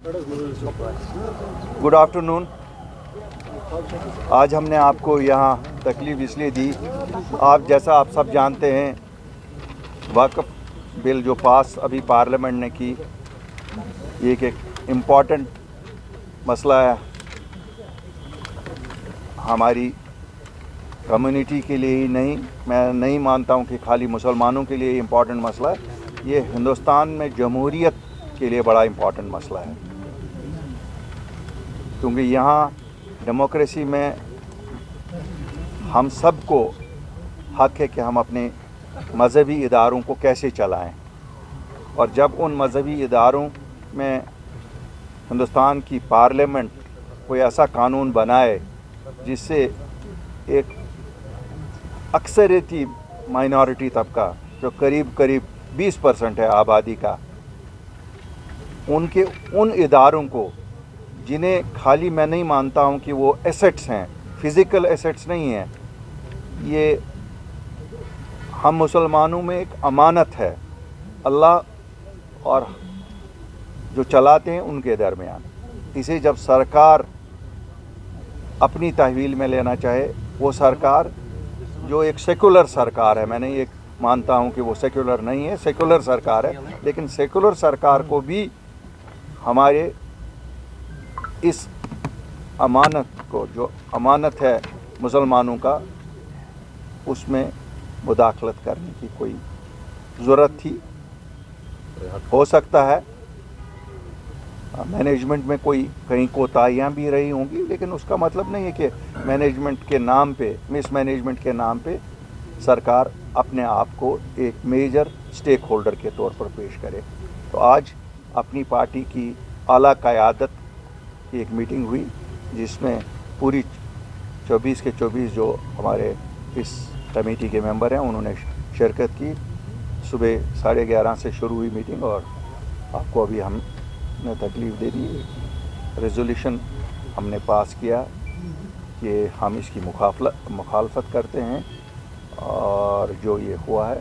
Good afternoon. आज हमने आपको यहाँ तकलीफ़ इसलिए दी, आप सब जानते हैं वक्फ बिल जो पास अभी पार्लियामेंट ने की, ये एक इम्पॉर्टेंट मसला है हमारी कम्युनिटी के लिए ही नहीं। मैं नहीं मानता हूँ कि खाली मुसलमानों के लिए इम्पॉर्टेंट मसला है, ये हिंदुस्तान में जमहूरियत के लिए बड़ा इम्पॉर्टेंट मसला है, क्योंकि यहाँ डेमोक्रेसी में हम सब को हक है कि हम अपने मज़हबी इदारों को कैसे चलाएं, और जब उन मज़हबी इदारों में हिंदुस्तान की पार्लियामेंट कोई ऐसा कानून बनाए जिससे एक अक्सरियती माइनॉरिटी तबका जो करीब 20% है आबादी का, उनके उन इदारों को जिन्हें खाली मैं नहीं मानता हूं कि वो एसेट्स हैं, फ़िज़िकल एसेट्स नहीं हैं, ये हम मुसलमानों में एक अमानत है अल्लाह और जो चलाते हैं उनके दरमियान। इसे जब सरकार अपनी तहवील में लेना चाहे, वो सरकार जो एक सेकुलर सरकार है, मैं नहीं एक मानता हूं कि वो सेकुलर नहीं है, सेकुलर सरकार है, लेकिन सेकुलर सरकार को भी हमारे इस अमानत को, जो अमानत है मुसलमानों का, उसमें मुदाखलत करने की कोई ज़रूरत थी। हो सकता है मैनेजमेंट में कोई कहीं कोताहियाँ भी रही होंगी, लेकिन उसका मतलब नहीं है कि मैनेजमेंट के नाम पे, मिस मैनेजमेंट के नाम पे सरकार अपने आप को एक मेजर स्टेक होल्डर के तौर पर पेश करे। तो आज अपनी पार्टी की आला क़यादत की एक मीटिंग हुई, जिसमें पूरी 24 के 24 जो हमारे इस कमेटी के मेंबर हैं उन्होंने शिरकत की। सुबह 11:30 से शुरू हुई मीटिंग, और आपको अभी हमने तकलीफ़ दे दी। रेजोल्यूशन हमने पास किया कि हम इसकी मुखालफत करते हैं, और जो ये हुआ है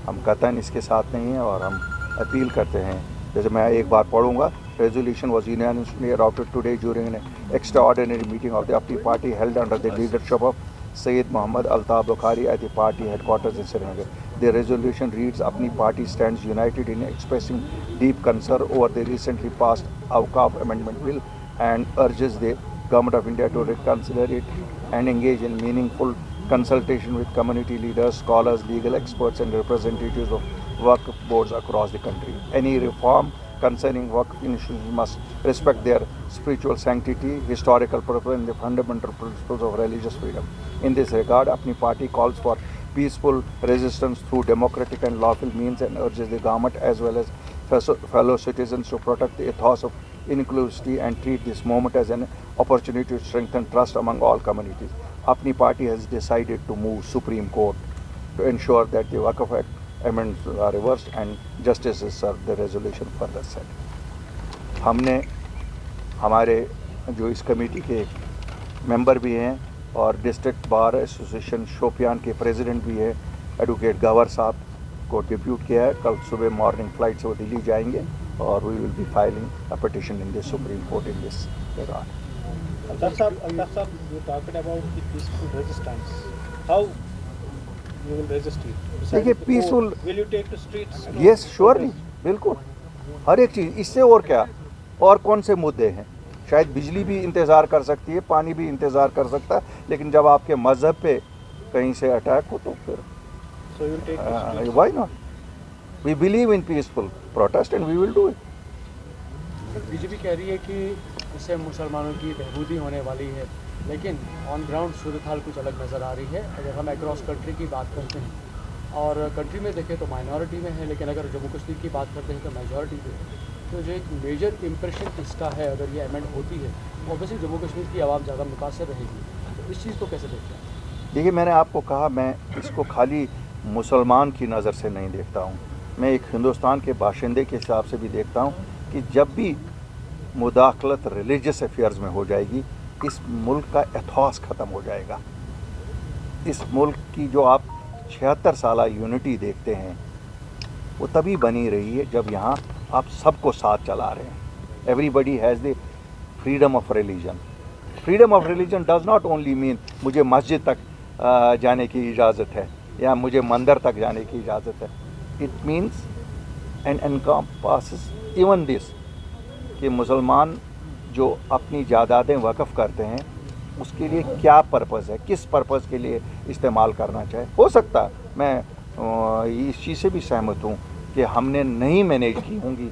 हम कतई इसके साथ नहीं हैं, और हम अपील करते हैं। जैसे मैं एक बार पढ़ूँगा। Resolution was unanimously adopted today during an extraordinary meeting of the APNI party held under the leadership of Sayyid Muhammad Altaf Bukhari at the party headquarters in Srinagar. The resolution reads, APNI party stands united in expressing deep concern over the recently passed Awqaf Amendment Bill and urges the Government of India to reconsider it and engage in meaningful consultation with community leaders, scholars, legal experts and representatives of Waqf boards across the country. Any reform concerning Waqf initiatives must respect their spiritual sanctity, historical purpose and the fundamental principles of religious freedom. In this regard, APNI party calls for peaceful resistance through democratic and lawful means and urges the government as well as fellow citizens to protect the ethos of inclusivity and treat this moment as an opportunity to strengthen trust among all communities. APNI party has decided to move Supreme Court to ensure that the Waqf Act amendments are reversed and justice is served, the resolution further said. हमने हमारे जो इस committee के member भी हैं और district bar association Shopian के president भी हैं, एडवोकेट गवर साहब को डिप्यूट किया है। कल सुबह मॉर्निंग फ्लाइट से वो दिल्ली जाएंगे, और we will be filing a petition in the Supreme Court in this regard. Altaf sir, you talked about the peaceful resistance. How you will resist it? देखिए, peaceful, will you take to streets? Yes surely, बिल्कुल, हर एक चीज़। इससे और क्या, और कौन से मुद्दे हैं? शायद बिजली भी इंतज़ार कर सकती है, पानी भी इंतज़ार कर सकता है, लेकिन जब आपके मज़हब पे कहीं से अटैक हो तो फिर So you will take to streets. Why not? We believe in peaceful protest and we will do it. BJP कह रही है कि इससे मुसलमानों की बहबूदी होने वाली है, लेकिन ऑन ग्राउंड सूरत हाल कुछ अलग नज़र आ रही है। अगर हम अक्रॉस कंट्री की बात करते हैं और कंट्री में देखें तो माइनॉरिटी में है, लेकिन अगर जम्मू कश्मीर की बात करते हैं तो मेजॉरिटी में है। तो जो एक मेजर इम्प्रेशन इसका है, अगर ये अमेंड होती है तो ऑब्वियसली जम्मू कश्मीर की आवाम ज़्यादा मुतासर रहेगी। तो इस चीज़ को कैसे देखते हैं? देखिए, मैंने आपको कहा, मैं इसको खाली मुसलमान की नज़र से नहीं देखता हूँ, मैं एक हिंदुस्तान के बाशिंदे के हिसाब से भी देखता हूँ कि जब भी मुदाखलत रिलीजियस अफेयर्स में हो जाएगी, इस मुल्क का एथॉस ख़त्म हो जाएगा। इस मुल्क की जो आप 76 साल यूनिटी देखते हैं, वो तभी बनी रही है जब यहाँ आप सबको साथ चला रहे हैं। Everybody has the freedom of religion. Freedom of religion does not only mean मुझे मस्जिद तक जाने की इजाज़त है या मुझे मंदिर तक जाने की इजाज़त है. It means and encompasses even this कि मुसलमान जो अपनी जायदादें वक़फ़ करते हैं उसके लिए क्या पर्पज़ है, किस पर्पज़ के लिए इस्तेमाल करना चाहे. हो सकता है मैं इस चीज़ से भी सहमत हूँ कि हमने नहीं मैनेज की होंगी,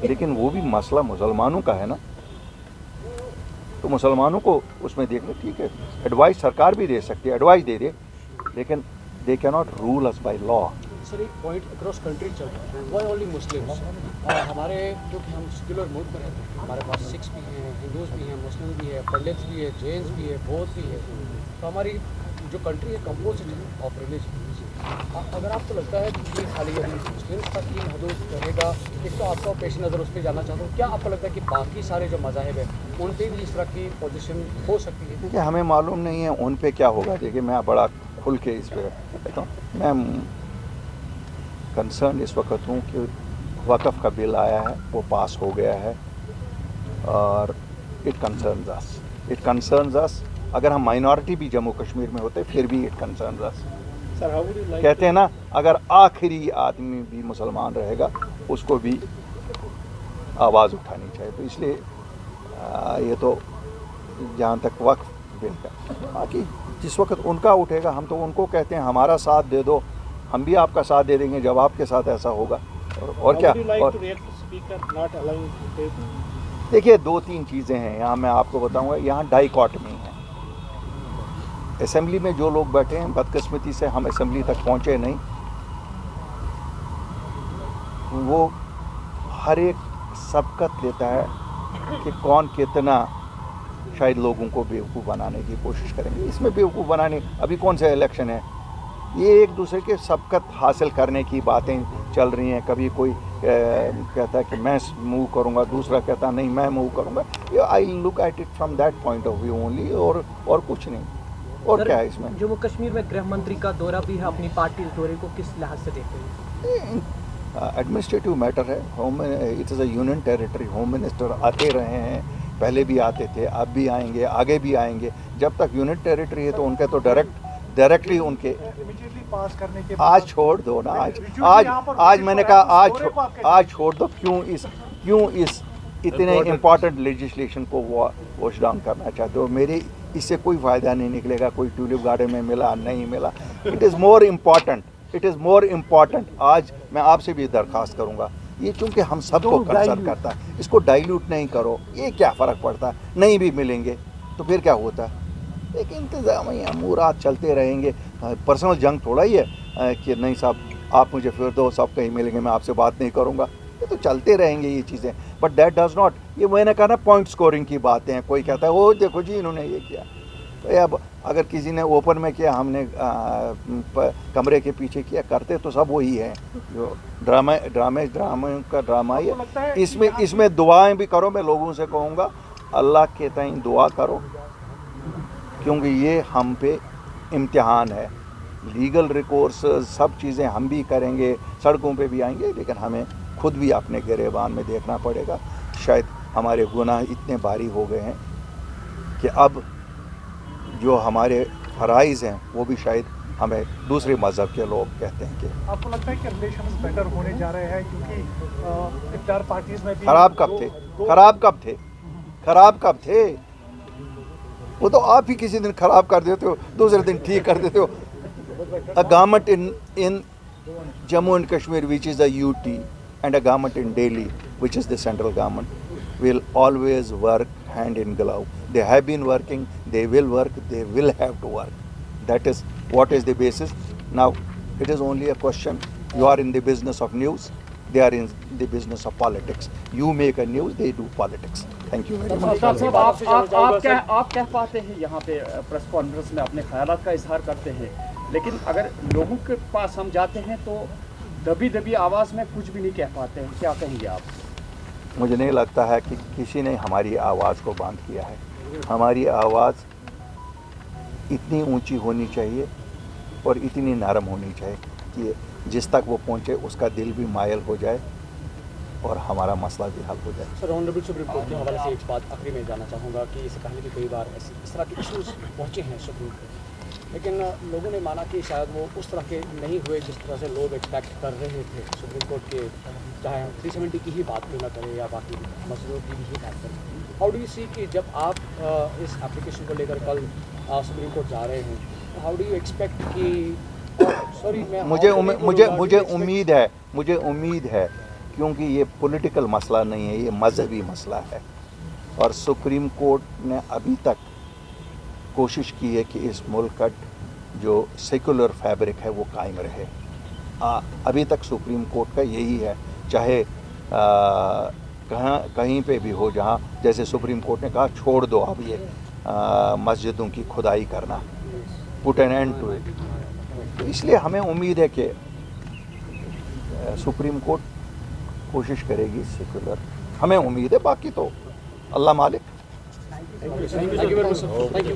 लेकिन वो भी मसला मुसलमानों का है ना, तो मुसलमानों को उसमें देख ले. ठीक है, एडवाइस सरकार भी दे सकती है, एडवाइस दे दे, लेकिन they can not rule us by law. Sir एक पॉइंट अक्रॉस कंट्री चल रहा है, वाई ओनली मुस्लिम्स. हमारे क्योंकि हम सेक्युलर मुल्क में रहते हैं, हमारे पास सिख्स भी हैं, हिंदूज़ भी हैं, मुस्लिम भी है, पंडित्स भी है, जैन्स भी है, बौद्ध भी है. तो हमारी जो कंट्री है कंपोजिट है ऑफ रिलीजन. अगर आपको लगता है कि खाली अभी मुस्लिम्स तक ही महदूद रहेगा, एक तो आपका पेश नज़र उस पर जाना चाहता हूँ, क्या आपको लगता है कि बाकी सारे जो मज़ाहिब हैं उन पर भी इस तरह की पोजीशन हो सकती है? देखिए हमें मालूम नहीं है उन पे क्या होगा. देखिए मैं बड़ा खुल के इस पर कहता हूँ. मैं कंसर्न इस वक्त हूँ कि वक़फ़ का बिल आया है, वो पास हो गया है और इट कंसर्न्स अस. अगर हम माइनॉरिटी भी जम्मू कश्मीर में होते फिर भी इट कंसर्न्स अस. कहते हैं ना, अगर आखिरी आदमी भी मुसलमान रहेगा उसको भी आवाज़ उठानी चाहिए. तो इसलिए ये तो जहाँ तक वक्फ बिल का, बाकी जिस वक्त उनका उठेगा हम तो उनको कहते हैं हमारा साथ दे दो, हम भी आपका साथ दे देंगे जब आपके साथ ऐसा होगा. और क्या. और देखिए 2-3 चीज़ें हैं यहाँ, मैं आपको बताऊँगा. यहाँ डाइकॉटमी है. असेंबली में जो लोग बैठे हैं, बदकिस्मती से हम असेंबली तक पहुँचे नहीं. वो हर एक सबकत लेता है कि कौन कितना शायद लोगों को बेवकूफ़ बनाने की कोशिश करेंगे. इसमें बेवकूफ़ बनाने अभी कौन सा इलेक्शन है, ये एक दूसरे के सबकत हासिल करने की बातें चल रही हैं. कभी कोई कहता है कि मैं मूव करूंगा, दूसरा कहता नहीं मैं मूव करूंगा. I look at it from that point of view only, और कुछ नहीं. और क्या है इसमें. जम्मू कश्मीर में गृह मंत्री का दौरा भी है, अपनी पार्टी के दौरे को किस लिहाज से देखते हैं? एडमिनिस्ट्रेटिव मैटर है. Home it is a union territory. Home minister आते रहे हैं, पहले भी आते थे, अब भी आएंगे, आगे भी आएंगे. जब तक यूनियन टेरिटरी है तो उनका तो डायरेक्टली उनके पास करने के आज छोड़ दो ना. आज मैंने कहा आज छोड़ दो. क्यों इस इतने इम्पॉर्टेंट लेजिस्लेशन को वॉश डाउन करना चाहते हो? मेरे इससे कोई फ़ायदा नहीं निकलेगा. कोई ट्यूलिप गार्डन में मिला नहीं मिला. It is more important. आज मैं आपसे भी दरख्वास्त करूँगा, ये चूँकि हम सबको कंसर्न करता है, इसको डाइल्यूट नहीं करो. ये क्या फ़र्क पड़ता है, नहीं भी मिलेंगे तो फिर क्या होता है. एक इंतज़ामी अमूरात चलते रहेंगे. पर्सनल जंग थोड़ा ही है कि नहीं साहब आप मुझे फिर दो, सब कहीं मिलेंगे, मैं आपसे बात नहीं करूँगा. ये तो चलते रहेंगे ये चीज़ें. बट दैट डज़ नॉट, ये मैंने कहा ना पॉइंट स्कोरिंग की बातें हैं. कोई कहता है वो देखो जी इन्होंने ये किया. तो अब अगर किसी ने ओपन में किया, हमने कमरे के पीछे किया, करते तो सब वही हैं. जो ड्रामे का ड्रामा ही है. इसमें दुआएं भी करो. मैं लोगों से कहूँगा अल्लाह के ताईं दुआ करो, क्योंकि ये हम पे इम्तिहान है. लीगल रिकोर्स सब चीज़ें हम भी करेंगे, सड़कों पे भी आएंगे, लेकिन हमें खुद भी अपने गिरेबान में देखना पड़ेगा. शायद हमारे गुनाह इतने भारी हो गए हैं कि अब जो हमारे फ़राइज़ हैं वो भी शायद हमें दूसरे मज़हब के लोग कहते हैं कि. आपको लगता है कि रिलेशंस बेटर होने जा रहे हैं? क्योंकि इफ्तार पार्टीज में भी खराब कब थे. वो तो आप ही किसी दिन खराब कर देते हो, दूसरे दिन ठीक कर देते हो. A government in Jammu and Kashmir, which is a UT, and a government in Delhi, which is the central government, will always work hand in glove. They have been working, they will work, they will have to work. That is what is the basis. Now, it is only a question. You are in the business of news, they are in the business of politics. You make a news, they do politics. Thank you very much. आप कह पाते हैं यहाँ पे press conference में अपने ख्यालात का इजहार करते हैं, लेकिन अगर लोगों के पास हम जाते हैं तो दबी आवाज़ में कुछ भी नहीं कह पाते हैं. क्या कहेंगे आप? मुझे नहीं लगता है कि किसी ने हमारी आवाज़ को बंद किया है. हमारी आवाज़ इतनी ऊंची होनी चाहिए और इतनी नरम होनी चाहिए कि जिस तक वो पहुँचे उसका दिल भी मायल हो जाए اور ہمارا مسئلہ بھی حل ہو جائے. سر آنریبل سپریم کورٹ کے حوالے سے ایک بات آخری میں جاننا چاہوں گا کہ اس سے پہلے بھی کئی بار اس طرح کے ایشوز پہنچے ہیں سپریم کورٹ، لیکن لوگوں نے مانا کہ شاید وہ اس طرح کے نہیں ہوئے جس طرح سے لوگ ایکسپیکٹ کر رہے تھے سپریم کورٹ کے، چاہے ہم 370 کی ہی بات کیوں نہ کریں یا باقی مسئلوں کی بھی بات کریں. ہاؤ ڈو یو سی کہ جب آپ اس اپلیکیشن کو لے کر کل سپریم کورٹ جا رہے ہیں، ہاؤ ڈو یو ایکسپیکٹ کہ سوری میں مجھے امید ہے کیونکہ یہ پولیٹیکل مسئلہ نہیں ہے، یہ مذہبی مسئلہ ہے، اور سپریم کورٹ نے ابھی تک کوشش کی ہے کہ اس ملک کا جو سیکولر فیبرک ہے وہ قائم رہے. ابھی تک سپریم کورٹ کا یہی ہے، چاہے کہیں پہ بھی ہو، جہاں جیسے سپریم کورٹ نے کہا چھوڑ دو اب یہ مسجدوں کی کھدائی کرنا، پٹ این اینڈ ٹو اٹ. اس لیے ہمیں امید ہے کہ سپریم کورٹ کوشش کرے گی سیکولر، ہمیں امید ہے، باقی تو اللہ مالک. Thank you very much, sir. Thank you.